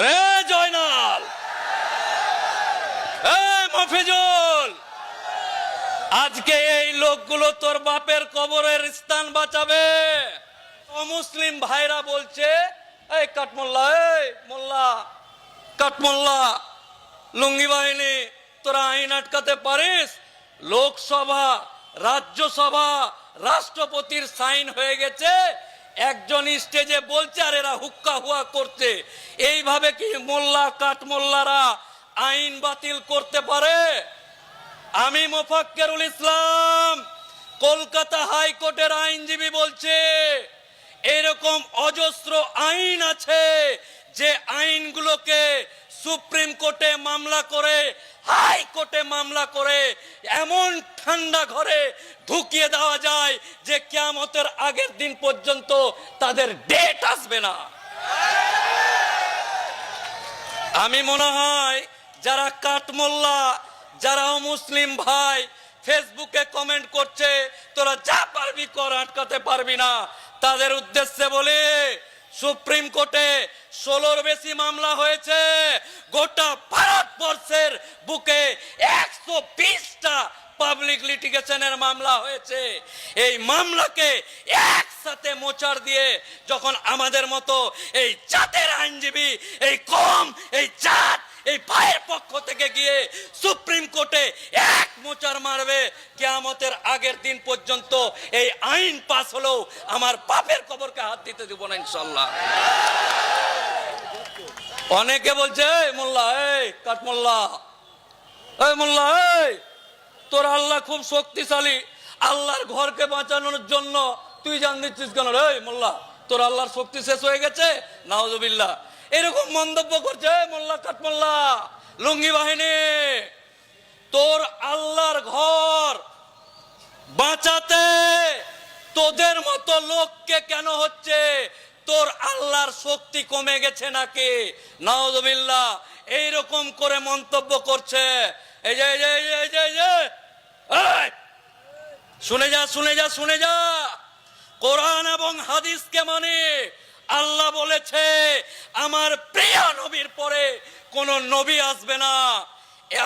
রে জয়নাল, মফিজুল, আজকে এই লোকগুলো তোর বাপের কবরের স্থান বাঁচাবে। অমুসলিম ভাইরা বলছে, এই কাঠমোল্লা, এই মোল্লা, কাঠমোল্লা, লুঙ্গি বাহিনী, তোরা আইন আটকাতে পারিস? লোকসভা, রাজ্যসভা, রাষ্ট্রপতির সাইন হয়ে গেছে, একজন স্টেজে বলছে আর এরা হুক্কা হুয়া করছে। এইভাবে কি মোল্লা কাঠমোল্লারা আইন বাতিল করতে পারে? আমি মোফাক্কেরুল ইসলাম, কলকাতা হাইকোর্টের আইনজীবী, বলছে এরকম অজস্র আইন আছে যে আইনগুলোকে সুপ্রিম কোর্টে মামলা করে, হাইকোর্টে মামলা করে এমন ঠান্ডা ঘরে ঢুকিয়ে দেওয়া যায় যে কিয়ামতের আগের দিন পর্যন্ত তাদের ডেট আসবে না। আমি মনে হয় যারা কাঠমোল্লা, যারা মুসলিম ভাই ফেসবুকে কমেন্ট করছে তোরা যা পারবি কর, আটকাতে পারবি না, তাদের উদ্দেশ্যে বলে, সুপ্রিম কোর্টে 16র বেশি মামলা হয়েছে, গোটা ভারতবর্ষের বুকে 120টা পাবলিক লিটিগেশনের মামলা হয়েছে। এই মামলাকে একসাথে মোচাড় দিয়ে যখন আমাদের মতো এই জাতের আইনজীবী, এই কম, এই জাত, এই ভাইয়ের পক্ষ থেকে গিয়ে সুপ্রিম কোর্টে এক মোচার মারবে, কিয়ামতের আগের দিন পর্যন্ত এই আইন পাস হলেও আমার বাপের কবরকে হাত দিতে দেব না ইনশাল্লাহ। অনেকে বলছে, এই মোল্লা, এই কাঠমোল্লা, এই মোল্লা, এই তোর আল্লাহ খুব শক্তিশালী, আল্লাহর ঘরকে বাঁচানোর জন্য তুই জান দিচ্ছিস কেন রে? মোল্লা, তোর আল্লাহর শক্তি শেষ হয়ে গেছে? নাউজুবিল্লাহ। এরকম মন্তব্য করছে মোল্লা কাঠমোল্লা, লুঙ্গি বাহিনী। তোর আল্লাহর ঘর বাঁচাতে তোদের মতো লোককে কেন হচ্ছে? তোর আল্লাহর শক্তি কমে গেছে নাকি? নাউজুবিল্লাহ। এইরকম করে মন্তব্য করছে। এই যে শুনে যা, শুনে যা, শুনে যা, কোরআন এবং হাদিসকে মানে। আল্লাহ বলেছে আমার প্রিয় নবীর পরে কোন নবী আসবে না।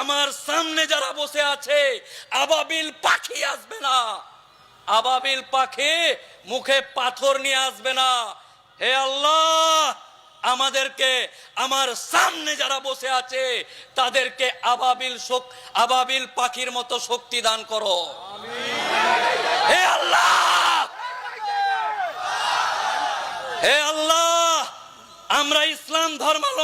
আমার সামনে যারা বসে আছে আবাবিল পাখি আসবে না, আবাবিল পাখি মুখে পাথর নিয়ে আসবে না। হে আল্লাহ, আমাদেরকে আমার সামনে যারা বসে আছে তাদেরকে আবাবিল পাখির মতো শক্তি দান করো। হে আল্লাহ, হে আল্লাহ, আমরা ইসলাম ধর্মাবলম্বী